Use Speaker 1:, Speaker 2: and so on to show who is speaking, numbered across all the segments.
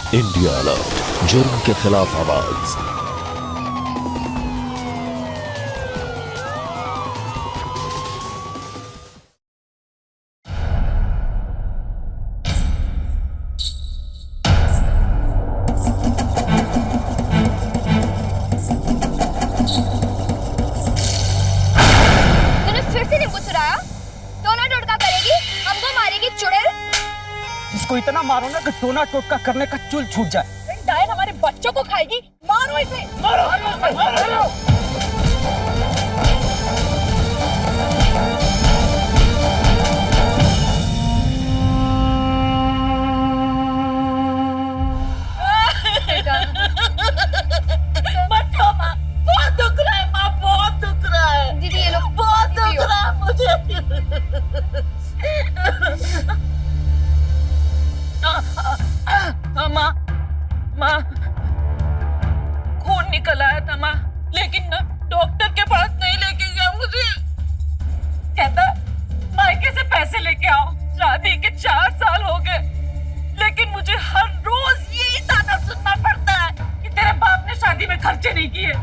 Speaker 1: India alert, जुर्म के खिलाफ आवाज।
Speaker 2: तूने फिर से नींबू चुराया? टोना टोटका करेगी, हमको मारेगी चुड़ैल।
Speaker 3: इसको इतना मारो ना कि टोना टोटका करने का चूल छूट जाए।
Speaker 2: डायन हमारे बच्चों को खाएगी, मारो इसे, मारो, मारो, मारो।
Speaker 4: मत रो माँ, बहुत दुख रहा है माँ, बहुत दुख रहा है।
Speaker 2: दीदी ये लो,
Speaker 4: बहुत दुख रहा है मुझे। माँ, माँ, खून निकल आया था माँ, लेकिन ना डॉक्टर के पास नहीं लेके गया मुझे। कहता मायके से पैसे लेके आओ, शादी के 4 साल हो गए, लेकिन मुझे हर रोज यही ताना सुनना पड़ता है कि तेरे बाप ने शादी में खर्चे नहीं किए।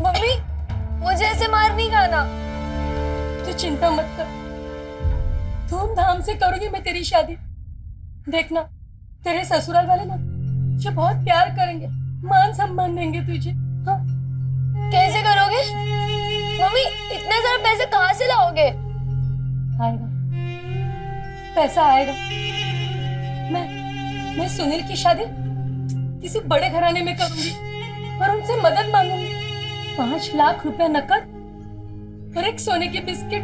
Speaker 2: मम्मी, मुझे ऐसे मार नहीं खाना।
Speaker 5: तू चिंता मत कर, धूमधाम से करूंगी मैं तेरी शादी। देखना, तेरे ससुराल वाले ना तुझे बहुत प्यार करेंगे, मान सम्मान देंगे तुझे। हाँ?
Speaker 2: कैसे करोगे? मम्मी, इतने सारे पैसे कहाँ से लाओगे?
Speaker 5: आएगा, पैसा आएगा। मैं सुनील की शादी किसी बड़े घराने में करूंगी और उनसे मदद मांगूंगी। 5 लाख रुपए नकद और एक सोने की बिस्किट,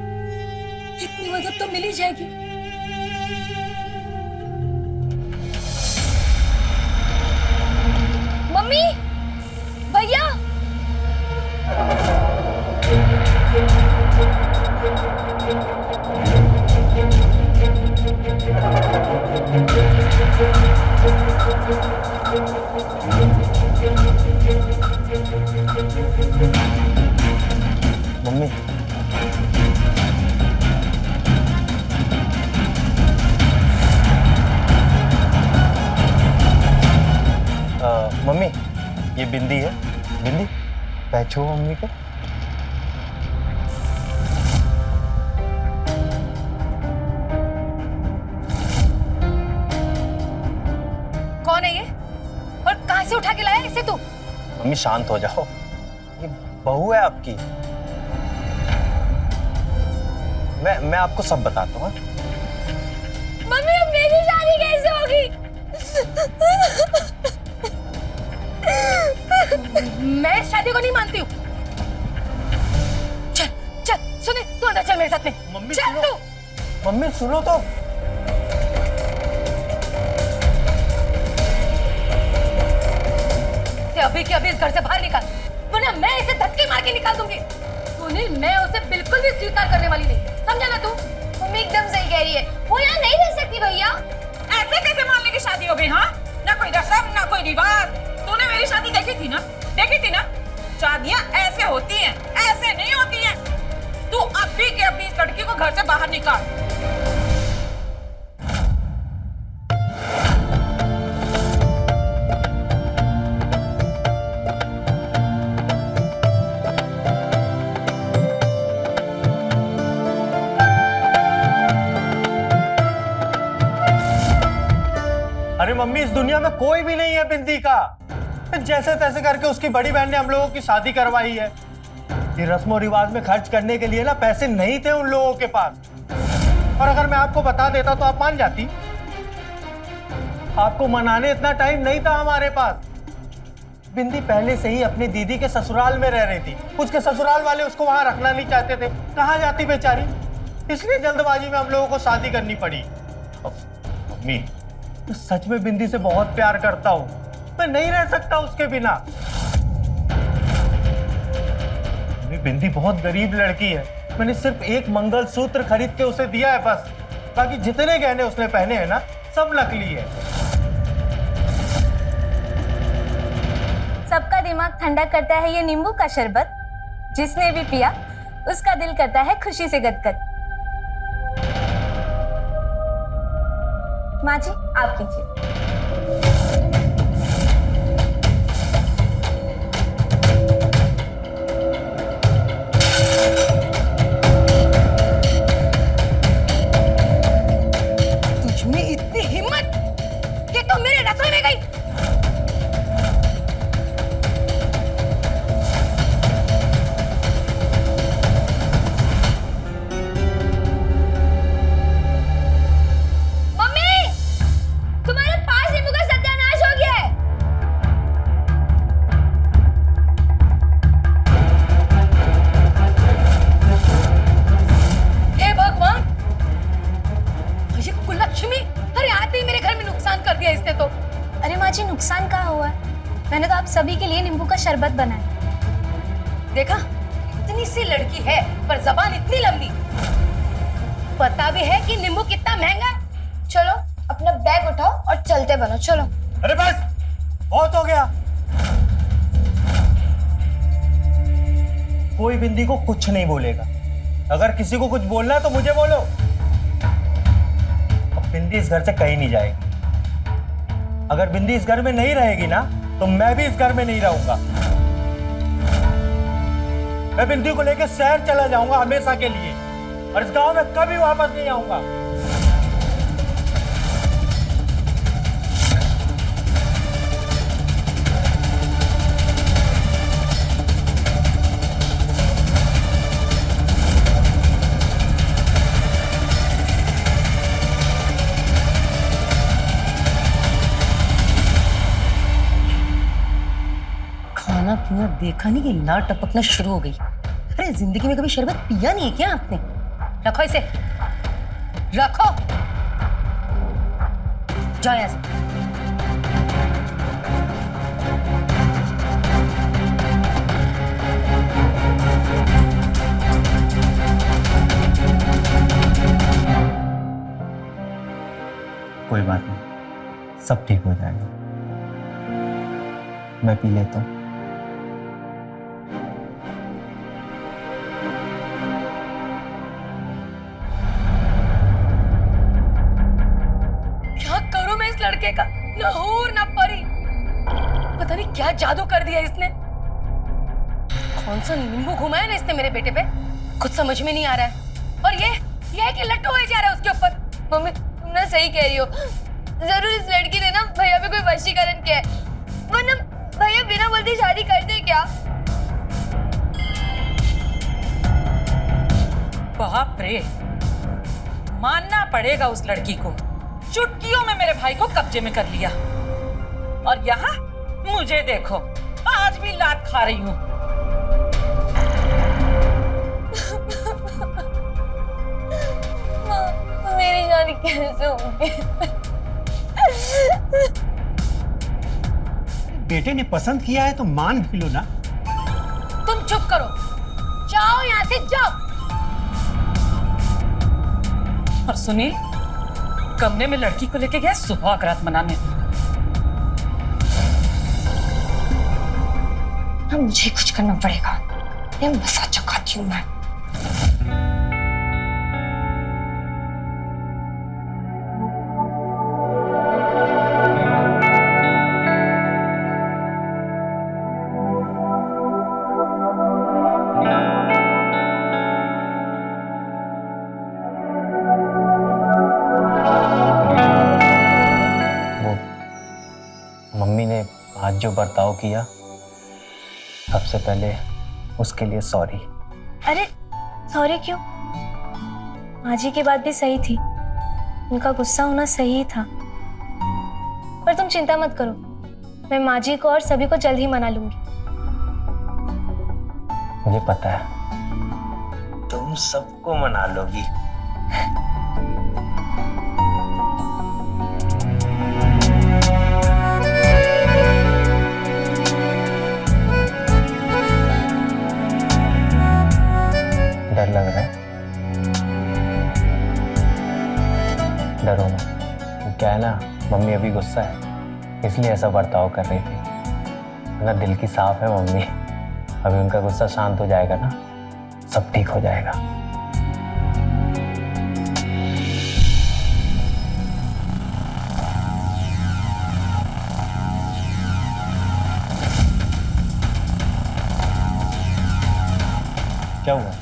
Speaker 5: इतनी मदद तो मिल ही जाएगी।
Speaker 2: मम्मी, भैया,
Speaker 3: मम्मी, मम्मी ये बिंदी है, बिंदी पहचो मम्मी को।
Speaker 2: कौन है ये और कहाँ से उठा के लाया इसे तू?
Speaker 3: मम्मी शांत हो जाओ, ये बहू है आपकी। मैं आपको सब बताता हूँ।
Speaker 2: मम्मी, अब मेरी शादी कैसे होगी? मैं शादी को नहीं मानती हूँ। चल चल सुने, तू अंदर चल मेरे साथ में।
Speaker 3: मम्मी
Speaker 2: चल
Speaker 3: सुनो,
Speaker 2: तू।
Speaker 3: मम्मी सुनो तो।
Speaker 2: अभी के अभी इस घर से बाहर निकाल, वरना मैं इसे धक्के मार के निकाल दूंगी।
Speaker 5: सुनील, मैं उसे बिल्कुल भी स्वीकार करने वाली नहीं, समझा ना तू?
Speaker 2: मम्मी एकदम सही कह रही है, वो यहाँ नहीं रह सकती भैया।
Speaker 4: ऐसे कैसे मान ली कि शादी हो गई? हाँ, ना कोई रस्म ना कोई रिवाज। तूने मेरी शादी देखी थी ना, देखी थी ना? शादियां ऐसे होती हैं, ऐसे नहीं होती हैं। तू अभी के अभी इस लड़की को घर से बाहर निकाल।
Speaker 3: अरे मम्मी, इस दुनिया में कोई भी नहीं है बिंदी का। जैसे तैसे करके उसकी बड़ी बहन ने हम लोगों की शादी करवाई है। ये रस्मों रिवाज में खर्च करने के लिए ना पैसे नहीं थे उन लोगों के पास। और अगर मैं आपको बता देता तो आप मान जाती। आपको मनाने इतना टाइम नहीं था हमारे पास। बिंदी पहले से ही अपनी दीदी के ससुराल में रह रही थी। उसके ससुराल वाले उसको वहां रखना नहीं चाहते थे। कहाँ जाती बेचारी, इसलिए जल्दबाजी में हम लोगों को शादी करनी पड़ी। मम्मी, तो सच में बिंदी से बहुत प्यार करता हूँ, मैं नहीं रह सकता उसके बिना। बिंदी बहुत गरीब लड़की है, मैंने सिर्फ एक मंगलसूत्र खरीद के उसे दिया है बस। बाकी जितने गहने उसने पहने हैं ना, सब नकली है।
Speaker 6: सबका दिमाग ठंडा करता है ये नींबू का शरबत। जिसने भी पिया उसका दिल करता है खुशी से गदगद। माँ जी, आप लीजिए।
Speaker 5: चली गई?
Speaker 2: मम्मी, तुम्हारे 5 नींबू का सत्यानाश हो गया है।
Speaker 5: हे भगवान, ये कुलक्ष्मी, अरे आते ही मेरे घर में नुकसान कर दिया इसने तो।
Speaker 6: अरे माँ जी, नुकसान कहाँ हुआ? मैंने तो आप सभी के लिए नींबू का शरबत बनाया।
Speaker 5: देखा, इतनी सी लड़की है पर जबान इतनी लंबी। पता भी है कि नींबू कितना महंगा है।
Speaker 2: चलो अपना बैग उठाओ और चलते बनो, चलो।
Speaker 3: अरे बस, बहुत हो गया। कोई बिंदी को कुछ नहीं बोलेगा। अगर किसी को कुछ बोलना है तो मुझे बोलो। अब बिंदी इस घर से कहीं नहीं जाएगी। अगर बिंदी इस घर में नहीं रहेगी ना, तो मैं भी इस घर में नहीं रहूंगा। मैं बिंदी को लेकर शहर चला जाऊंगा हमेशा के लिए, और इस गांव में कभी वापस नहीं आऊंगा।
Speaker 5: खाना पीना देखा नहीं कि लार टपकना शुरू हो गई। अरे जिंदगी में कभी शरबत पिया नहीं है क्या आपने? रखो इसे, रखो। जाओ यहाँ से।
Speaker 3: कोई बात नहीं, सब ठीक हो जाएगा। मैं पी लेता हूँ।
Speaker 5: क्या करूं मैं इस लड़के का? ना हूर ना परी, पता नहीं क्या जादू कर दिया इसने। कौन सा नींबू घुमाया ना इसने मेरे बेटे पे, कुछ समझ में नहीं आ रहा है। और ये है कि लट्टू हो जा रहा है उसके ऊपर।
Speaker 2: मम्मी, तुम ना सही कह रही हो। जरूर इस लड़की ने ना भैया पे कोई वशीकरण किया है, वरना भैया बिना बोलते शादी करते क्या?
Speaker 4: बाप रे, मानना पड़ेगा उस लड़की को। चुटकियों में मेरे भाई को कब्जे में कर लिया, और यहाँ मुझे देखो, आज भी लात खा रही हूँ।
Speaker 2: माँ, मेरी शादी कैसे होगी?
Speaker 7: बेटे ने पसंद किया है तो मान भी लो ना।
Speaker 5: तुम चुप करो, जाओ यहाँ से, जाओ।
Speaker 4: और सुनील कमरे में लड़की को लेके गया सुहागरात मनाने।
Speaker 2: अब मुझे कुछ करना पड़ेगा। ये मसा चखाती हूँ मैं।
Speaker 3: मम्मी ने आज जो बर्ताव किया, सबसे पहले उसके लिए सॉरी।
Speaker 6: अरे सॉरी क्यों? माँ जी की बात भी सही थी, उनका गुस्सा होना सही था। पर तुम चिंता मत करो, मैं माँ जी को और सभी को जल्द ही मना लूंगी।
Speaker 3: मुझे पता है तुम सबको मना लोगी। डर लग रहा है? डरो मत। क्या है ना, मम्मी अभी गुस्सा है, इसलिए ऐसा बर्ताव कर रही थी। वरना दिल की साफ है मम्मी। अभी उनका गुस्सा शांत हो जाएगा ना, सब ठीक हो जाएगा। क्या हुआ?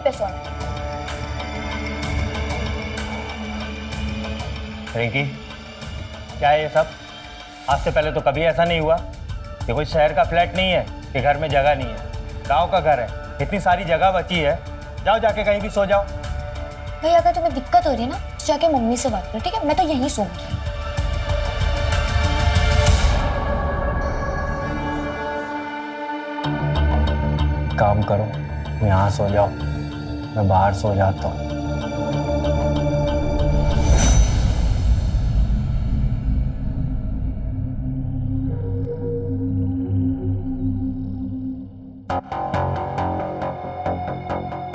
Speaker 6: पे सोना है।
Speaker 3: रिंकी, क्या है ये सब? आज से पहले तो कभी ऐसा नहीं हुआ। ये कोई शहर का फ्लैट नहीं है कि घर में जगह नहीं है, गांव का घर है, इतनी सारी जगह बची है। जाओ जाके कहीं भी सो जाओ।
Speaker 6: भैया अगर तुम्हें दिक्कत हो रही है ना तो जाके मम्मी से बात करो, ठीक है? मैं तो यहीं सोऊंगी।
Speaker 3: काम करो, यहाँ सो जाओ, मैं बाहर सो जाता हूँ।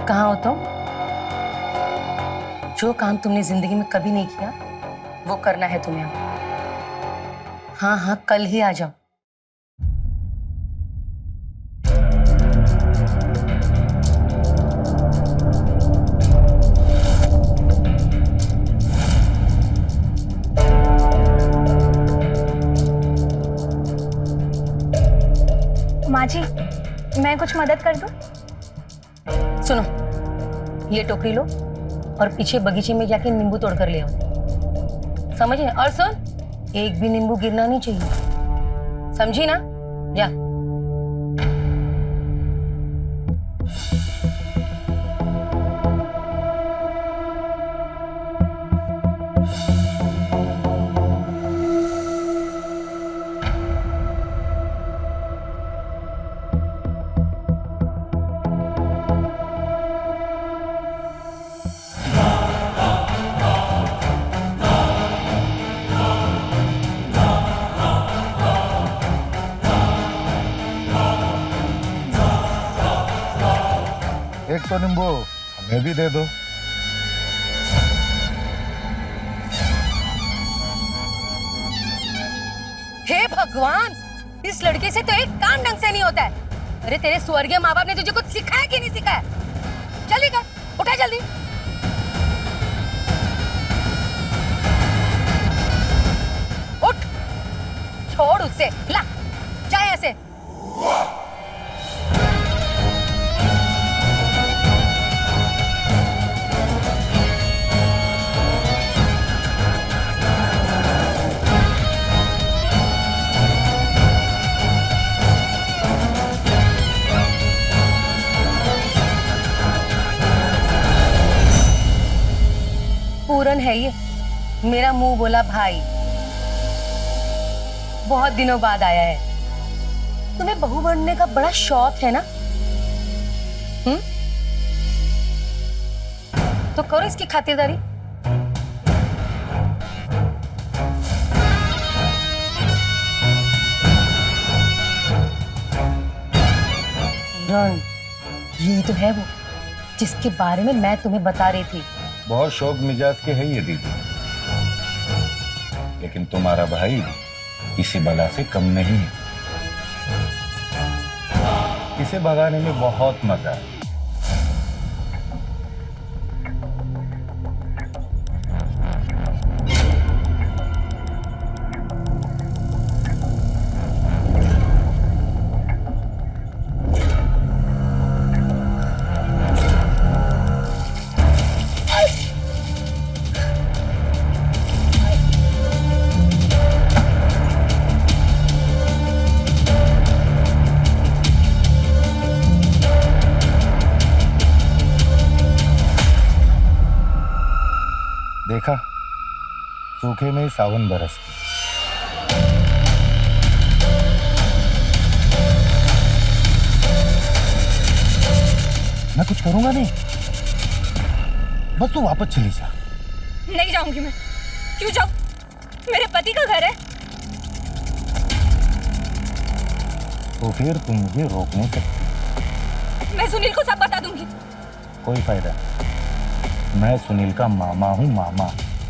Speaker 5: कहाँ हो तुम? जो काम तुमने जिंदगी में कभी नहीं किया वो करना है तुम्हें अब। हाँ हाँ, कल ही आ जाओ।
Speaker 6: माँ जी, मैं कुछ मदद कर दूं?
Speaker 5: सुनो, ये टोकरी लो और पीछे बगीचे में जाके नींबू तोड़ कर ले आओ। समझे? और सुन, एक भी नींबू गिरना नहीं चाहिए, समझी ना? जा।
Speaker 8: एक तो नींबू हमें भी दे दो।
Speaker 5: हे भगवान, इस लड़के से तो एक काम ढंग से नहीं होता है। अरे तेरे स्वर्गीय माँ बाप ने तुझे कुछ सिखाया कि नहीं सिखाया? जल्दी कर, उठा जल्दी। उठ, छोड़ उससे, ला जा यहाँ से। पूरन है ये, मेरा मुंह बोला भाई। बहुत दिनों बाद आया है। तुम्हें बहू बनने का बड़ा शौक है ना? तो करो इसकी खातिरदारी। ये तो है वो जिसके बारे में मैं तुम्हें बता रही थी।
Speaker 8: बहुत शौक मिजाज के है ये दीदी, लेकिन तुम्हारा भाई इसी बला से कम नहीं है। इसे भगाने में बहुत मजा है। देखा, सूखे में सावन बरस गई। मैं कुछ करूंगा नहीं, बस तू वापस चली जा।
Speaker 2: नहीं जाऊंगी मैं। क्यों जाऊं? मेरे पति का घर है।
Speaker 8: तो फिर तुम मुझे रोक नहीं सकती।
Speaker 2: मैं सुनील को सब बता दूंगी।
Speaker 8: कोई फायदा नहीं। मैं सुनील का मामा हूँ, मामा।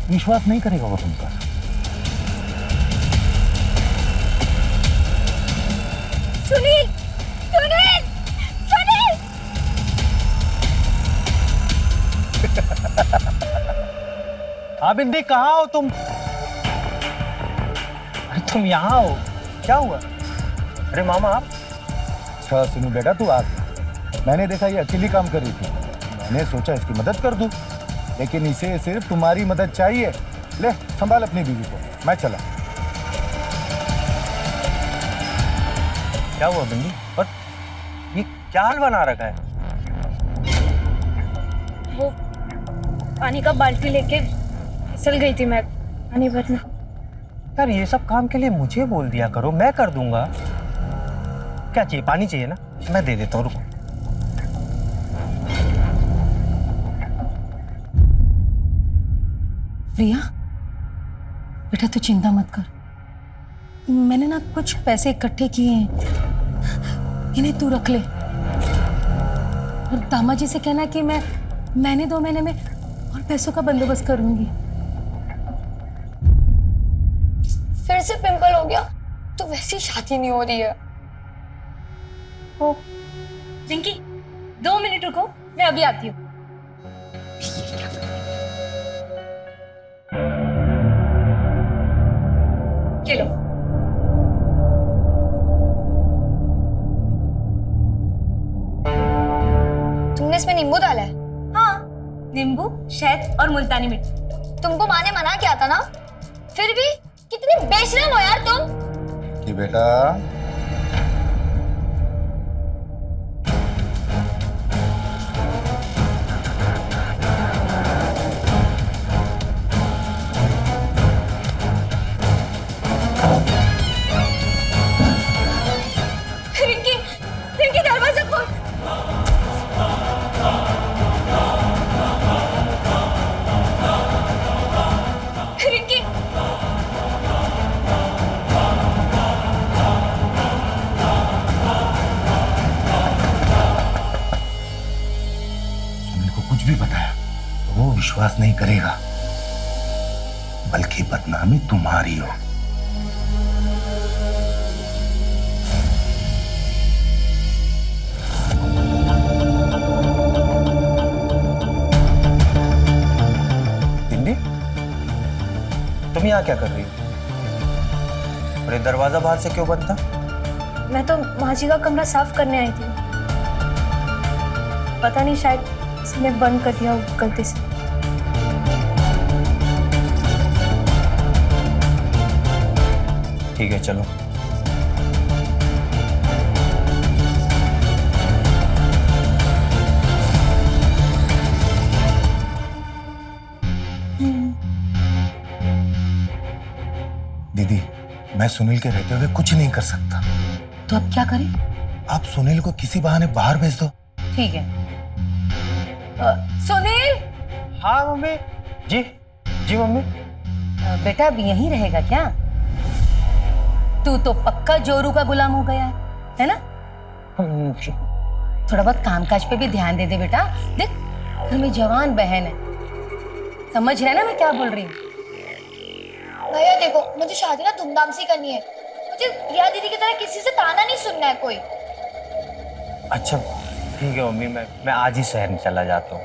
Speaker 8: विश्वास नहीं करेगा वो तुम पर।
Speaker 2: सुनील, सुनील, सुनील!
Speaker 3: हाँ बिंदी, कहाँ हो तुम? अरे तुम यहाँ हो, क्या हुआ? अरे मामा आप?
Speaker 8: अच्छा सुनील बेटा, तू आ गया। मैंने देखा ये अकेली काम कर रही थी। मैंने सोचा इसकी मदद कर दूं, लेकिन इसे सिर्फ तुम्हारी मदद चाहिए। ले संभाल अपनी बीवी को, मैं चला।
Speaker 3: क्या हुआ बिंदी? और ये क्या हाल बना रखा है?
Speaker 6: वो पानी का बाल्टी लेके फिसल गई थी मैं पानी भरना।
Speaker 3: यार ये सब काम के लिए मुझे बोल दिया करो, मैं कर दूंगा। क्या चाहिए? पानी चाहिए ना, मैं दे देता हूँ, रुको।
Speaker 5: प्रिया बेटा तू चिंता मत कर, मैंने ना कुछ पैसे इकट्ठे किए हैं, इन्हें तू रख ले और दामाजी से कहना कि मैंने 2 महीने में और पैसों का बंदोबस्त करूंगी।
Speaker 2: फिर से पिंपल हो गया तो वैसी शादी नहीं हो रही है।
Speaker 6: ओ रिंकी 2 मिनट रुको, मैं अभी आती हूँ। ये लो। तुमने इसमें नींबू डाला है? हाँ, नींबू, शहद और मुल्तानी मिट्टी। तुमको माँ ने मना किया था ना, फिर भी कितनी बेशरम हो यार तुम।
Speaker 8: कि बेटा
Speaker 2: रिंकी, रिंकी दरवाजा खोल। रिंकी,
Speaker 8: सुनील को कुछ भी बताया तो वो विश्वास नहीं करेगा, बल्कि बदनामी तुम्हारी हो।
Speaker 3: बिंदी, तुम यहाँ क्या कर रही हो? और ये दरवाजा बाहर से क्यों बंद था?
Speaker 6: मैं तो माँ जी का कमरा साफ करने आई थी, पता नहीं शायद इसने बंद कर दिया हो गलती से।
Speaker 3: ठीक है चलो।
Speaker 8: दीदी, मैं सुनील के रहते हुए कुछ नहीं कर सकता।
Speaker 5: तो अब क्या करें?
Speaker 8: आप सुनील को किसी बहाने बाहर भेज दो।
Speaker 5: ठीक है। सुनील,
Speaker 3: हाँ मम्मी। जी जी मम्मी।
Speaker 5: बेटा अब यहीं रहेगा क्या? तू तो पक्का जोरू का गुलाम हो गया है ना? थोड़ा बहुत कामकाज पे भी ध्यान दे दे बेटा। देख घर में जवान बहन है, समझ रहे ना मैं क्या बोल रही हूँ?
Speaker 2: भैया देखो, मुझे शादी ना धूमधाम से करनी है। मुझे रिया दीदी की तरह किसी से ताना नहीं सुनना है कोई।
Speaker 3: अच्छा ठीक है मम्मी, मैं आज ही शहर में चला जाता हूँ।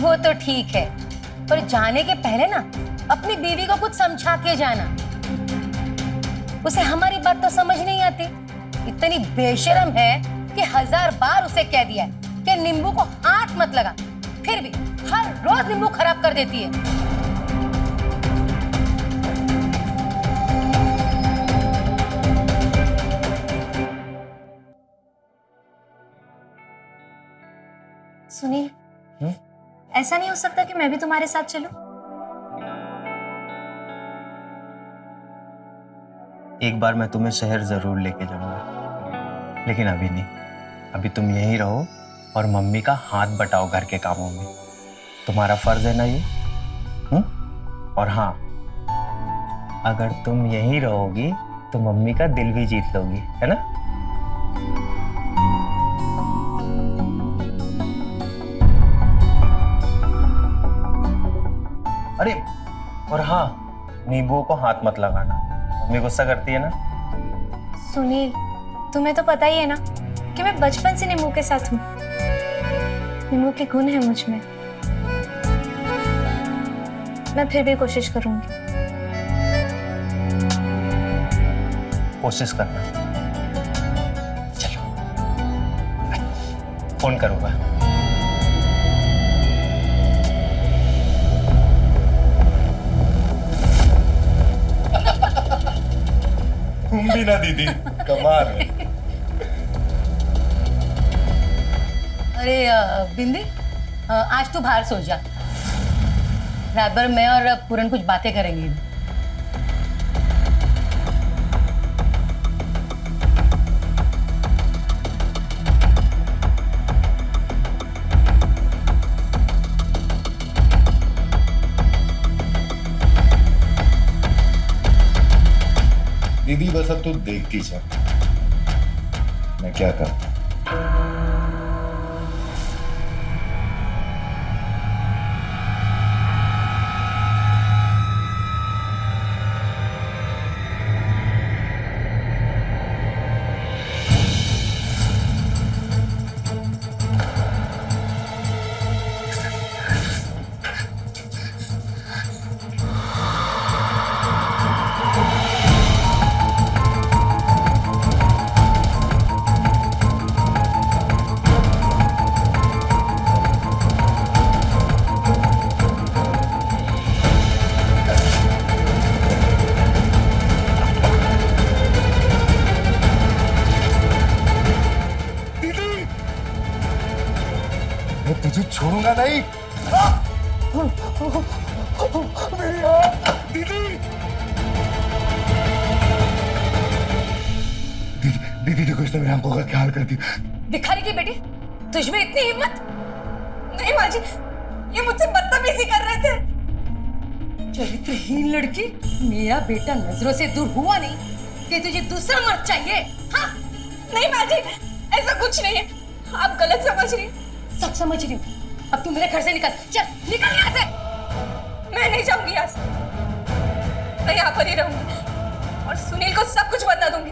Speaker 5: वो तो ठीक है, पर जाने के पहले ना अपनी बीवी को कुछ समझा के जाना। उसे हमारी बात तो समझ नहीं आती, इतनी बेशर्म है कि 1000 बार उसे कह दिया है कि नींबू को हाथ मत लगा, फिर भी हर रोज नींबू खराब कर देती है।
Speaker 6: सुनील, ऐसा नहीं हो सकता कि मैं भी तुम्हारे साथ चलूं?
Speaker 3: एक बार मैं तुम्हें शहर जरूर लेके जाऊंगा, लेकिन अभी नहीं। अभी तुम यहीं रहो और मम्मी का हाथ बटाओ घर के कामों में। तुम्हारा फर्ज है ना ये। और हाँ, अगर तुम यहीं रहोगी तो मम्मी का दिल भी जीत लोगी, है ना? अरे और हाँ, नींबू को हाथ मत लगाना, मम्मी गुस्सा करती है ना।
Speaker 6: सुनील, तुम्हें तो पता ही है ना कि मैं बचपन से नींबू के साथ हूँ। नींबू के गुण है मुझ में। मैं फिर भी कोशिश करूंगी।
Speaker 3: कोशिश करना। फोन करूंगा।
Speaker 8: तुम भी ना दीदी, कमाल है।
Speaker 5: अरे बिंदी, आज तू बाहर सो जा। रात भर मैं और पूरन कुछ बातें करेंगे।
Speaker 8: दीदी बस अब तो देखती जा, मैं क्या करूं। मैं तुझे छोड़ूंगा नहीं। मेरी दीदी, दीदी देखो, इसने मेरे आंखों का ख्याल कर दिया।
Speaker 5: भिखारी की बेटी, तुझमें इतनी हिम्मत? नहीं माँ जी, ये मुझसे बदतमीजी कर रहे थे। चरित्रहीन लड़की, मेरा बेटा नजरों से दूर हुआ नहीं कि तुझे दूसरा मर्द चाहिए? हाँ? नहीं माँ जी, ऐसा कुछ नहीं है, आप गलत समझ रही। सब समझ रही हूँ। अब तू मेरे घर से निकल, चल निकल यहाँ से। मैं नहीं जाऊंगी यहाँ से, मैं यहाँ पर ही रहूंगी और सुनील को सब कुछ बता दूंगी।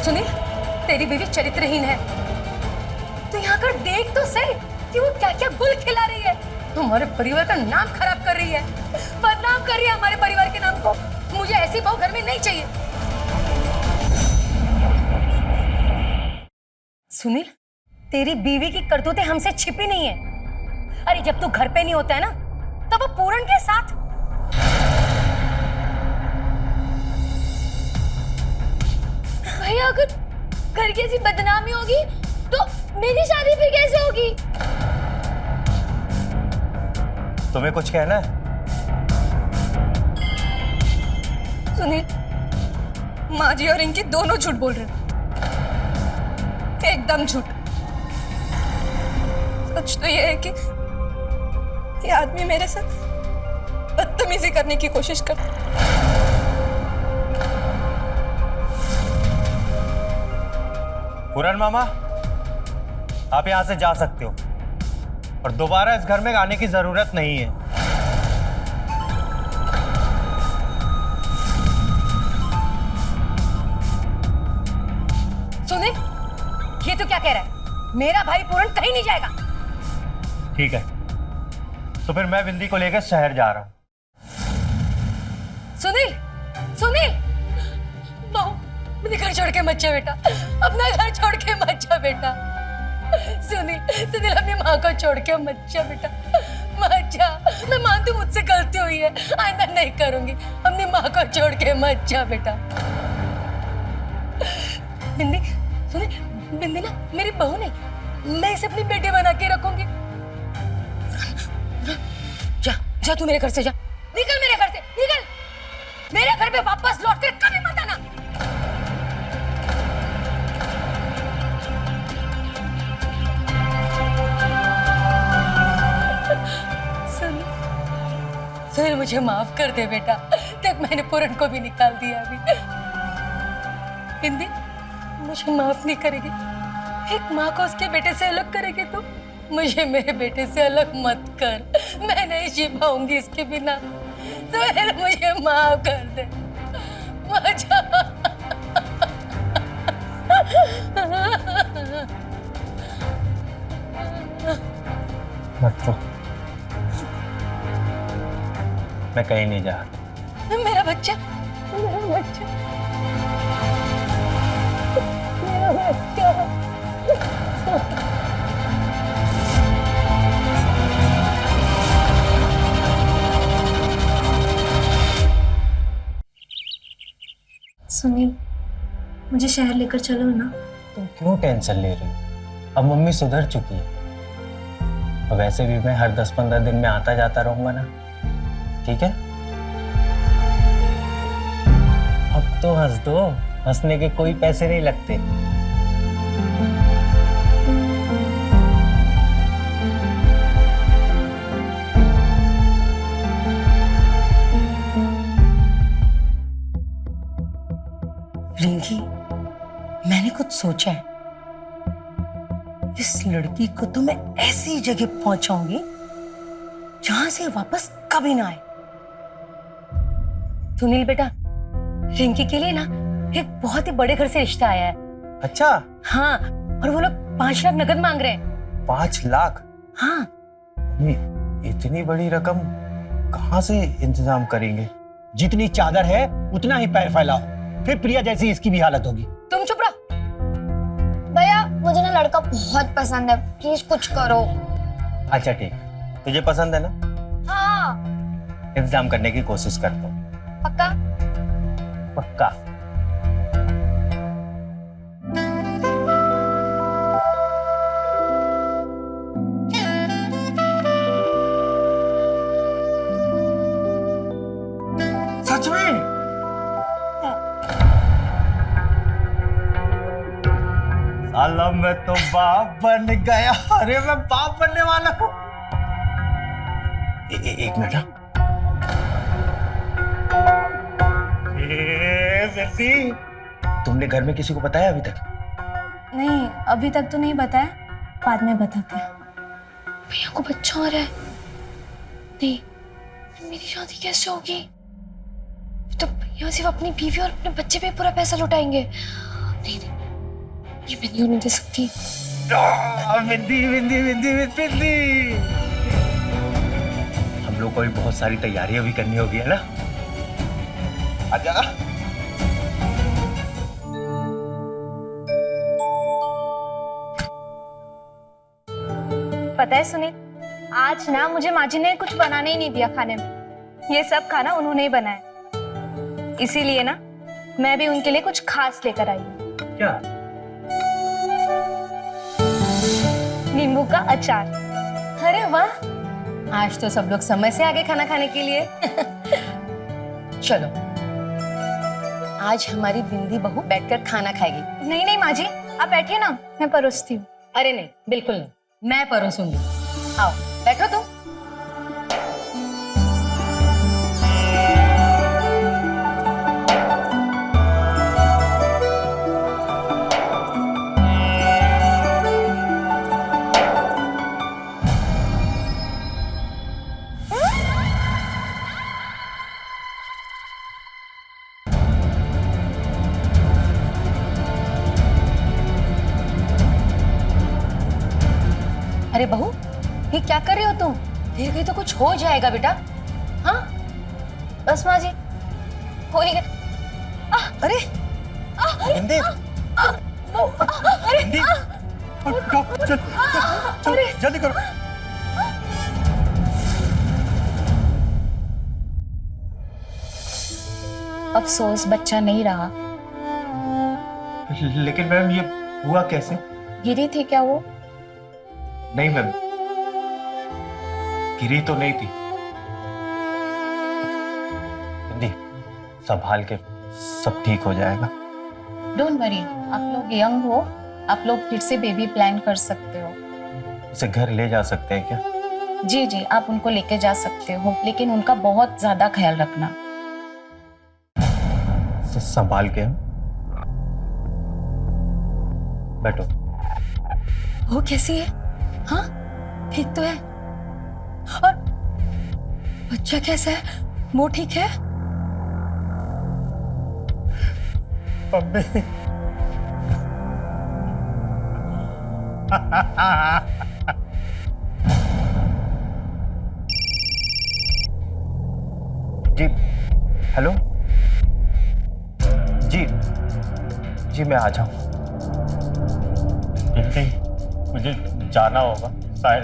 Speaker 5: सुनील, तेरी बीवी चरित्रहीन है। तू यहाँ कर देख तो सही कि वो क्या क्या गुल खिला रही है। हमारे परिवार का नाम खराब कर रही है, बदनाम कर रही है हमारे परिवार के नाम को। मुझे ऐसी बहू घर में नहीं चाहिए। सुनील, तेरी बीवी की करतूतें हमसे छिपी नहीं है। अरे जब तू घर पे नहीं होता है ना, तब वो पूरन के साथ।
Speaker 2: भैया अगर घर की ऐसी बदनामी होगी तो मेरी शादी फिर कैसे होगी?
Speaker 3: तुम्हें कुछ कहना है?
Speaker 5: सुनील, माँ जी और इनकी दोनों झूठ बोल रहे हैं, एकदम झूठ। सच तो ये है कि ये आदमी मेरे साथ बदतमीजी करने की कोशिश करता है।
Speaker 3: पूरन मामा, आप यहाँ से जा सकते हो और दोबारा इस घर में आने की जरूरत नहीं है।
Speaker 5: सुनील, ये तो क्या कह रहा है? मेरा भाई पूरन कहीं नहीं जाएगा।
Speaker 3: ठीक है, तो फिर मैं बिंदी को लेकर शहर जा रहा हूँ।
Speaker 5: सुनील, सुनील, बहू, मुझे घर छोड़ के मत जा बेटा, अपना घर छोड़ के मत जा बेटा। सुनील, सुनील, अपनी माँ को छोड़ के मत जा बेटा, मत जा। मैं मानती हूँ मुझसे गलती हुई है, आइंदा नहीं करूंगी। अपनी माँ को छोड़ के मत जा बेटा। बिंदी, सुनील, बिंदी ना मेरी बहू नहीं, मैं इसे अपनी बेटी बना के रखूंगी। जा, जा तू मेरे घर से जा, निकल मेरे घर से, निकल। मेरे घर पे वापस लौट कर कभी मत आना। सुनील, मुझे माफ कर दे बेटा, देख मैंने पूरन को भी निकाल दिया अभी। बिंदी, मुझे माफ नहीं करेगी? एक माँ को उसके बेटे से अलग करेगी तू? मुझे मेरे बेटे से अलग मत कर, मैं नहीं जी पाऊंगी इसके बिना। सुनील, मुझे माफ कर दे। मुझे
Speaker 3: मत रो, मैं कहीं नहीं जा रहा।
Speaker 5: मेरा बच्चा, मेरा बच्चा।
Speaker 6: सुनील, मुझे शहर लेकर चलो ना।
Speaker 3: तुम क्यों टेंशन ले रही हो? अब मम्मी सुधर चुकी है। और वैसे भी मैं हर 10-15 दिन में आता जाता रहूंगा ना, ठीक है? अब तो हंस दो, हंसने के कोई पैसे नहीं लगते।
Speaker 5: रिंकी, मैंने कुछ सोचा है। इस लड़की को तो मैं ऐसी जगह पहुंचाऊंगी जहां से वापस कभी ना आए। सुनील बेटा, रिंकी के लिए ना एक बहुत ही बड़े घर से रिश्ता आया है।
Speaker 3: अच्छा?
Speaker 5: हाँ, और वो लोग 5 लाख नकद मांग रहे हैं।
Speaker 3: 5 लाख?
Speaker 5: हाँ।
Speaker 3: इतनी बड़ी रकम कहाँ से इंतजाम करेंगे?
Speaker 7: जितनी चादर है उतना ही पैर फैलाओ, फिर प्रिया जैसी इसकी भी हालत होगी।
Speaker 5: तुम चुप रहो।
Speaker 2: भैया मुझे ना लड़का बहुत पसंद है, प्लीज कुछ करो।
Speaker 3: अच्छा ठीक, तुझे पसंद है ना?
Speaker 2: हाँ।
Speaker 3: इंतजाम करने की कोशिश करता हूँ।
Speaker 2: पक्का?
Speaker 3: पक्का। सच में? साला मैं तो बाप बन गया। अरे मैं बाप बनने वाला हूँ। एक मिनट। बेटी, तुमने घर में किसी को बताया अभी तक?
Speaker 6: नहीं, अभी तक तो नहीं बताया, बाद में बताते हैं।
Speaker 2: भैया को बच्चा हो रहा है। नहीं, मेरी शादी कैसे होगी? तो भैया सिर्फ अपनी बीवी और अपने बच्चे पे पूरा पैसा लुटाएंगे। नहीं नहीं, ये मैं नहीं होने दे सकती।
Speaker 3: बिंदी बिंदी बिंदी बिंदी। हम लोग को भी बहुत सारी तैयारियां भी करनी होगी, है ना? आजा।
Speaker 6: पता है सुनील, आज ना मुझे माजी ने कुछ बनाने ही नहीं दिया खाने में। ये सब खाना उन्होंने ही बनाया, इसीलिए ना मैं भी उनके लिए कुछ खास लेकर आई हूँ।
Speaker 3: क्या?
Speaker 6: नींबू का अचार।
Speaker 5: अरे वाह, आज तो सब लोग समय से आगे खाना खाने के लिए। चलो, आज हमारी बिंदी बहू बैठकर खाना खाएगी।
Speaker 6: नहीं नहीं माजी, आप बैठिए ना, मैं परोसती हूँ।
Speaker 5: अरे नहीं, बिल्कुल नहीं, मैं परोसूंगी। आओ बैठो तुम। अरे बहू, ये क्या कर रहे हो तुम? फिर कहीं तो कुछ हो जाएगा बेटा। हाँ
Speaker 6: बस माँ जी, हो ही गया।
Speaker 5: अरे
Speaker 3: बिंदी, बिंदी, चल जल्दी करो।
Speaker 4: अफसोस बच्चा नहीं रहा।
Speaker 3: लेकिन मैम ये हुआ कैसे?
Speaker 4: गिरी थी क्या वो?
Speaker 3: नहीं मैम, गिरी तो नहीं थी। बिंदी, संभाल के, सब ठीक हो जाएगा।
Speaker 4: डोंट वरी, आप लोग यंग हो, आप लोग फिर से बेबी प्लान कर सकते हो।
Speaker 3: इसे घर ले जा सकते हैं क्या?
Speaker 4: जी जी, आप उनको लेके जा सकते हो, लेकिन उनका बहुत ज्यादा ख्याल रखना।
Speaker 3: संभाल के। बैठो।
Speaker 5: वो कैसी है? हाँ, ठीक तो है। और बच्चा कैसा है? वो ठीक है?
Speaker 3: मम्मी, जी हेलो, जी जी मैं आ जाऊं। मुझे जाना होगा।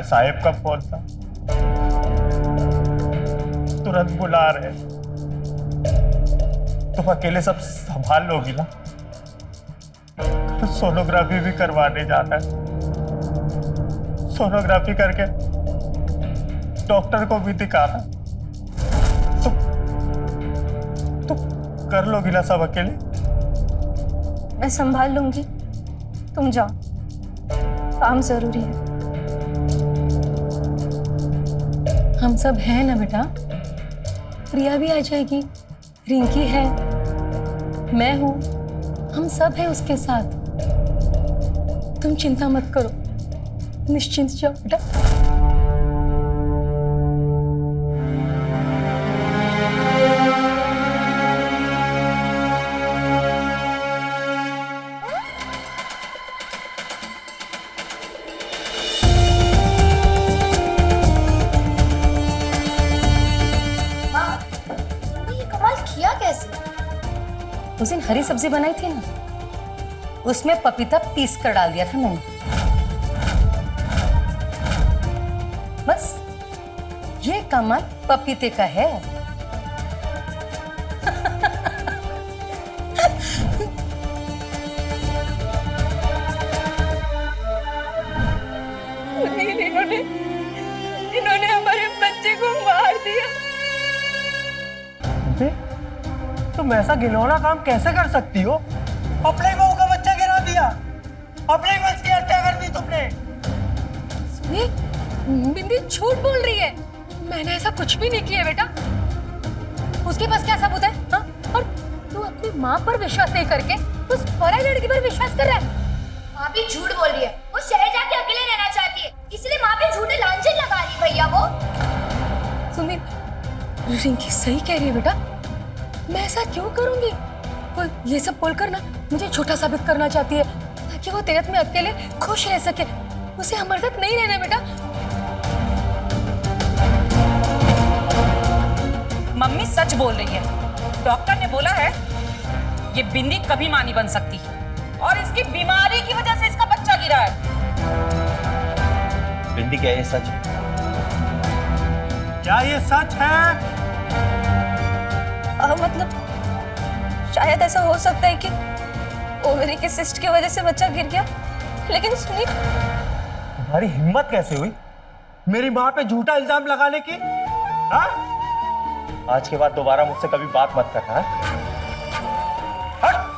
Speaker 3: साहिब का फोन था, तुरंत बुला रहे। तुम अकेले सब संभाल लोगी ना? सोनोग्राफी भी करवाने जाना है। सोनोग्राफी करके डॉक्टर को भी दिखाना। तुम कर लोगी ना सब अकेले?
Speaker 6: मैं संभाल लूंगी, तुम जाओ, काम जरूरी है।
Speaker 5: हम सब हैं ना बेटा, प्रिया भी आ जाएगी, रिंकी है, मैं हूं, हम सब हैं उसके साथ। तुम चिंता मत करो, निश्चिंत जाओ बेटा।
Speaker 2: ये कमाल किया कैसे?
Speaker 5: उस दिन हरी सब्जी बनाई थी ना, उसमें पपीता पीस कर डाल दिया था मैंने। बस ये कमाल पपीते का है।
Speaker 4: इन्होंने हमारे बच्चे को मार दिया।
Speaker 3: तुम ऐसा घिनौना काम कैसे कर सकती हो? अपने बहू का बच्चा गिरा दिया, अपने बच्चे की हत्या कर दी तुमने।
Speaker 5: ये बिंदी झूठ बोल रही है, मैंने ऐसा कुछ भी नहीं किया बेटा। उसके पास क्या सबूत है? हाँ? और तू अपनी माँ पर विश्वास नहीं करके उस पराई लड़की पर विश्वास कर रहा है।
Speaker 2: माँ भी झूठ बोल रही है, वो शहर जाके अकेले रहना चाहती है, इसलिए माँ पे झूठे लांछन लगा रही भैया वो।
Speaker 5: सुनील, रिंकी सही कह रही है बेटा, मैं ऐसा क्यों करूंगी? वो ये सब बोलकर ना मुझे झूठा साबित करना चाहती है ताकि वो तेरत में अकेले खुश रह सके। उसे हमारे साथ नहीं रहना बेटा।
Speaker 4: मम्मी सच बोल रही है, डॉक्टर ने बोला है ये बिंदी कभी मां नहीं बन सकती और इसकी बीमारी की वजह से इसका बच्चा गिरा है।
Speaker 7: बिंदी, क्या ये सच है?
Speaker 3: क्या ये सच है?
Speaker 6: मतलब शायद ऐसा हो सकता है कि ओवरी के सिस्ट की वजह से बच्चा गिर गया, लेकिन सुनील,
Speaker 3: तुम्हारी हिम्मत कैसे हुई मेरी माँ पे झूठा इल्जाम लगाने की? हाँ? आज के बाद दोबारा मुझसे कभी बात मत करना। हट!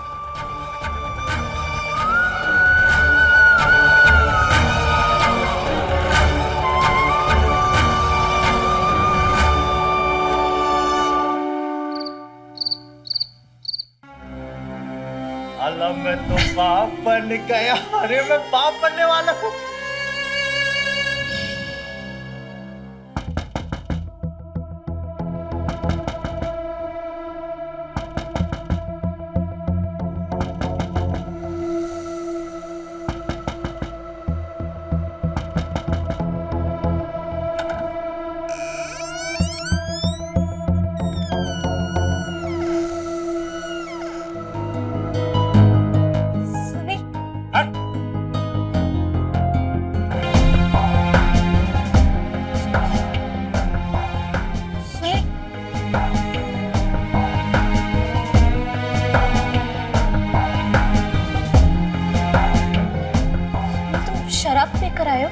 Speaker 3: अल्लाह, मैं तो बाप बन गया। अरे मैं बाप बनने वाला हूँ।
Speaker 6: शराब पीकर आए हो?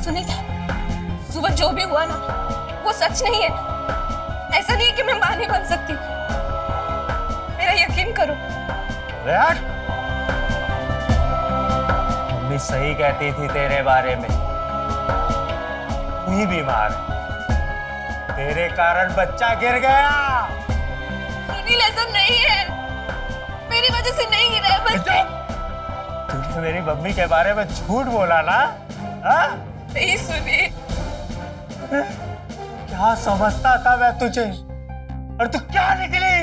Speaker 5: सुनील, सुबह जो भी हुआ ना वो सच नहीं है। ऐसा नहीं है कि मैं मां नहीं बन सकती, मेरा यकीन करो।
Speaker 3: रेहान, मम्मी सही कहती थी तेरे बारे में। तू ही बीमार है, तेरे कारण बच्चा गिर गया।
Speaker 5: सुनील, ऐसा नहीं है, मेरी वजह से नहीं गिरा है बच्चा।
Speaker 3: तूने मेरी मम्मी के बारे में झूठ बोला ना? हाँ?
Speaker 5: नहीं सुनील,
Speaker 3: क्या समझता था मैं तुझे, और तू क्या निकली?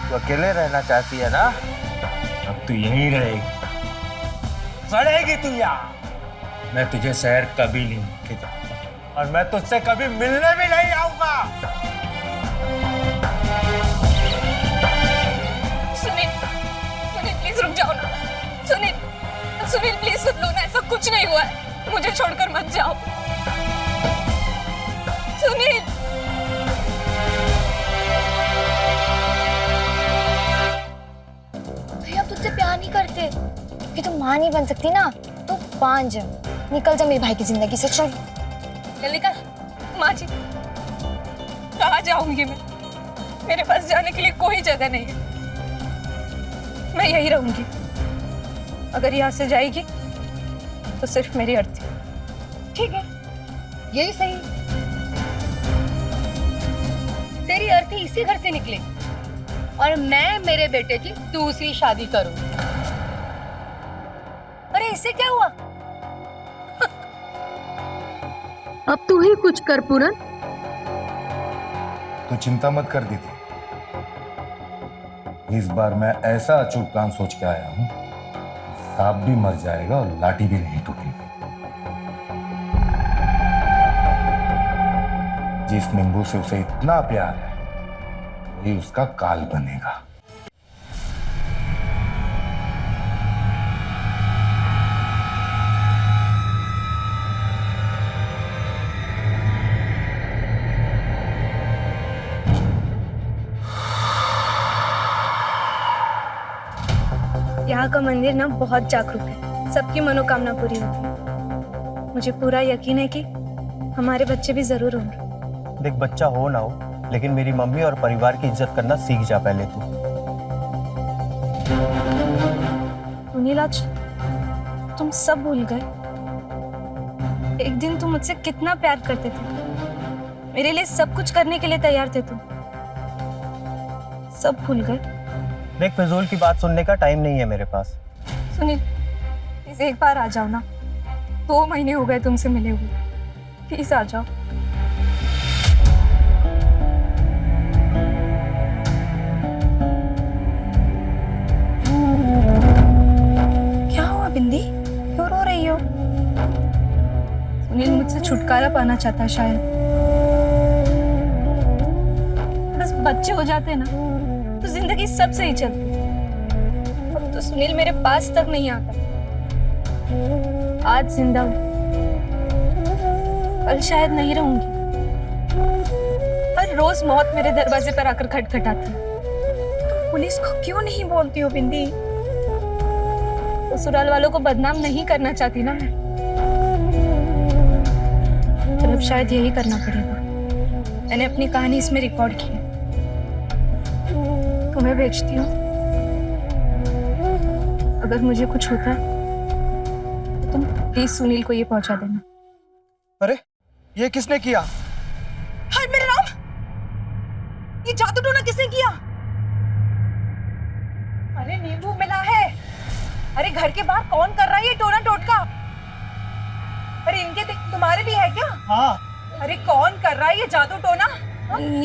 Speaker 3: तू अकेले रहना चाहती है ना? अब तू यहीं रहेगी, सड़ेगी तू यहाँ। मैं तुझे शहर कभी नहीं लेके जाऊंगा, और मैं तुझसे कभी मिलने भी नहीं आऊंगा।
Speaker 5: सुनील, सुनील प्लीज रुक जाओ ना। सुनील,
Speaker 4: मुझे छोड़कर मत जाओ। सुनील,
Speaker 2: भैया तुझसे प्यार नहीं करते कि तुम माँ नहीं बन सकती ना, तो बांझ जा, निकल जा मेरे भाई की जिंदगी से। चल
Speaker 4: जल्दी कर। माँ जी, कहाँ जाऊंगी मैं? मेरे पास जाने के लिए कोई जगह नहीं है। मैं यही रहूंगी। अगर यहाँ से जाएगी तो सिर्फ मेरी अर्थी।
Speaker 5: ठीक है, यही सही। तेरी अर्थी इसी घर से निकले और मैं मेरे बेटे की दूसरी शादी करूं। अरे इससे क्या हुआ?
Speaker 9: अब तू ही कुछ कर पूरन।
Speaker 8: तो चिंता मत कर दीदी, इस बार मैं ऐसा अचूक प्लान सोच के आया हूं, सांप भी मर जाएगा और लाठी भी नहीं टूटेगी। जिस नींबू से उसे इतना प्यार है, वही उसका काल बनेगा।
Speaker 6: यहाँ का मंदिर ना बहुत जागरूक है, सबकी मनोकामना पूरी होती है। मुझे पूरा यकीन है कि हमारे बच्चे भी जरूर होंगे।
Speaker 3: देख, बच्चा हो ना हो, लेकिन मेरी मम्मी और परिवार की इज्जत करना सीख जा पहले तू।
Speaker 6: सुनील, आज तुम सब भूल गए। एक दिन तुम मुझसे कितना प्यार करते थे, मेरे लिए सब कुछ करने के लिए तैयार थे तुम। सब भूल गए।
Speaker 3: देख, फिजूल की बात सुनने का टाइम नहीं है मेरे पास।
Speaker 4: सुनील, प्लीज एक बार आ जाओ ना। 2 महीने हो गए तुमसे मिले हुए, प्लीज आ जाओ।
Speaker 6: क्या हुआ बिंदी, क्यों रो रही हो?
Speaker 4: सुनील मुझसे छुटकारा पाना चाहता है शायद। बस बच्चे हो जाते ना तो जिंदगी सब सही चलती। अब तो सुनील मेरे पास तक नहीं आता। आज जिंदा हूं, कल शायद नहीं रहूंगी। हर रोज मौत मेरे दरवाजे पर आकर खटखटाती है। तुम पुलिस को क्यों नहीं बोलती हो बिंदी? ससुराल वालों को बदनाम नहीं करना चाहती ना मैं। तो अब शायद यही करना पड़ेगा। मैंने अपनी कहानी इसमें रिकॉर्ड की है, तुम्हें भेजती हूँ। अगर मुझे कुछ होता तो तुम प्लीज सुनील को ये पहुंचा देना।
Speaker 3: अरे, ये किसने किया?
Speaker 4: हाय मेरे राम, ये जादू टोना किसने किया? अरे नींबू मिला है। अरे घर के बाहर कौन कर रहा है ये टोना टोटका? अरे इनके तुम्हारे भी है क्या?
Speaker 3: हाँ।
Speaker 4: अरे कौन कर रहा है ये जादू टोना?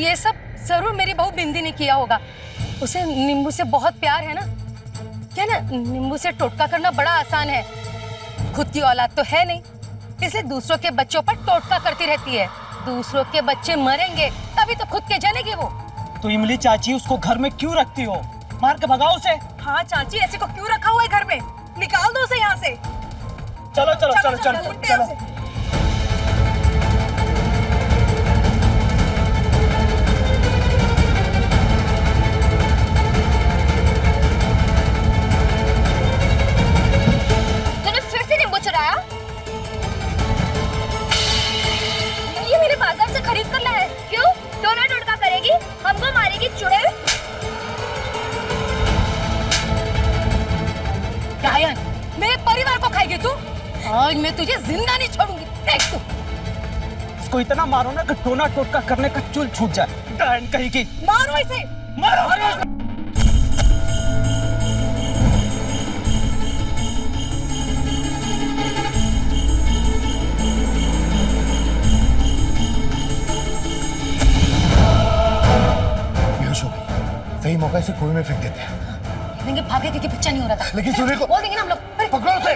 Speaker 5: ये सब जरूर मेरी बहू बिंदी ने किया होगा। उसे नींबू से बहुत प्यार है ना। क्या ना, नींबू से टोटका करना बड़ा आसान है। खुद की औलाद तो है नहीं, इसलिए दूसरों के बच्चों पर टोटका करती रहती है। दूसरों के बच्चे मरेंगे तभी तो खुद के जनेगी वो।
Speaker 7: तो इमली चाची उसको घर में क्यों रखती हो? मार के भगाओ उसे।
Speaker 4: हाँ चाची, ऐसे को क्यों रखा हुआ है घर में? निकाल दो उसे यहाँ से।
Speaker 7: चलो चलो चलो चलो चलो।
Speaker 2: तूने फिर से नींबू चुराया? ये मेरे बाजार से खरीद कर लाया है। क्यों? टोना टोटका करेगी, हमको मारेगी चुड़ैल।
Speaker 5: गायन, मेरे परिवार को खाएगी तू? आज मैं तुझे जिंदा नहीं छोड़ूंगी। देख तू।
Speaker 7: इसको इतना मारो ना कि टोना टोटका करने का चूल छूट जाए। डायन कहीं की।
Speaker 4: मारो इसे।
Speaker 7: मारो।
Speaker 8: बेहोश हो गई। सही मौका से कुएं में फेंक देते हैं।
Speaker 5: देंगे भागे क्योंकि बच्चा नहीं हो रहा था।
Speaker 8: लेकिन सुनील को
Speaker 5: बोल देंगे ना हम लोग।
Speaker 8: पकड़ो उसे।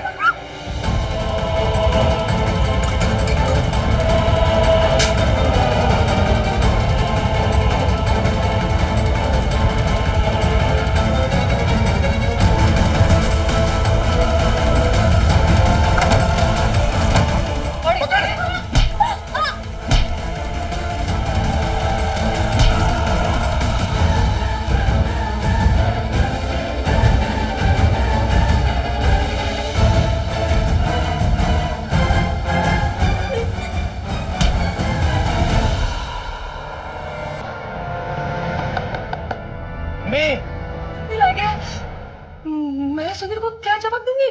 Speaker 3: मम्मी
Speaker 5: सुनील आ गया। मैं सुनील को क्या जवाब दूंगी?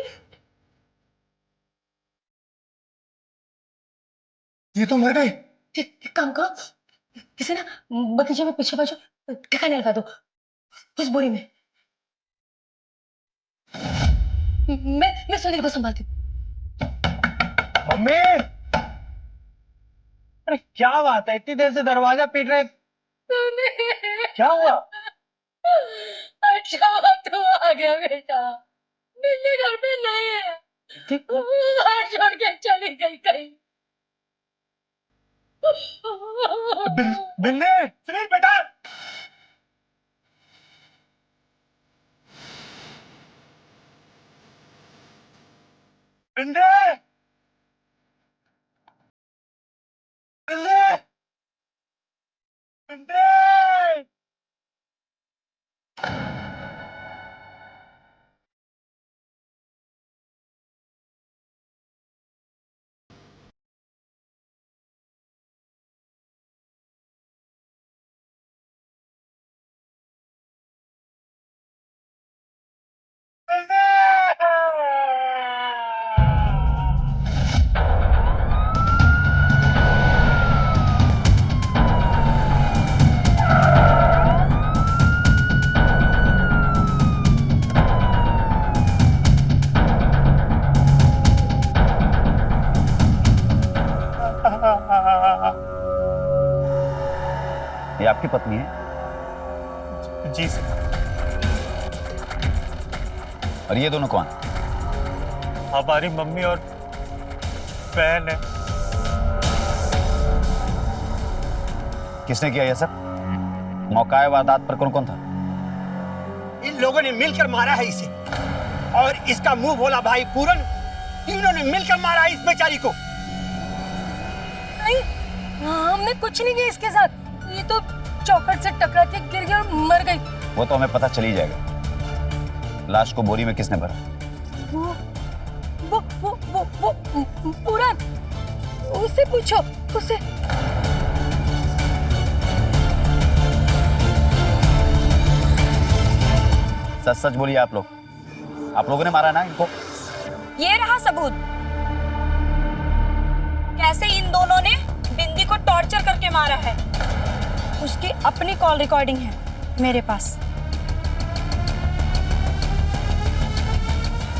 Speaker 3: ये तो मर गए।
Speaker 5: एक काम करो, इसे ना बगीचे में पीछे बाजू ठिकाने लगा दो, उस बोरी में। मैं सुनील को संभालती हूँ।
Speaker 3: मम्मी, अरे क्या बात है, इतनी देर से दरवाजा पीट रहे, क्या हुआ?
Speaker 5: अच्छा तू आ गया बेटा, बिल्ली घर पे नहीं है, घर छोड़ के चली गई कहीं।
Speaker 3: बिल्ली, सुनील बेटा। बिल्ली, बिल्ली, बिल्ली।
Speaker 10: ये आपकी पत्नी है?
Speaker 3: जी सर।
Speaker 10: और ये दोनों कौन?
Speaker 3: हमारी मम्मी और बहन है।
Speaker 10: किसने किया ये सब? मौका वारदात पर कौन कौन था?
Speaker 7: इन लोगों ने मिलकर मारा है इसे, और इसका मुंह भोला भाई पूरन, तीनों ने मिलकर मारा है इस बेचारी को।
Speaker 5: नहीं, हमने कुछ नहीं किया इसके साथ, ये तो चौखट से टकरा के गिर गया और मर गई।
Speaker 10: वो तो हमें पता चल ही जाएगा। लाश को बोरी में किसने भरा?
Speaker 5: वो पूरन, उससे पूछो, उससे।
Speaker 10: सच सच बोलिए आप लोगों ने मारा ना इनको?
Speaker 4: ये रहा सबूत, कैसे इन दोनों ने बिंदी को टॉर्चर करके मारा है। उसकी अपनी कॉल रिकॉर्डिंग है मेरे पास।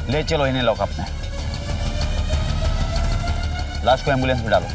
Speaker 10: ले चलो इन्हें लॉकअप में। लाश को एम्बुलेंस में डालो।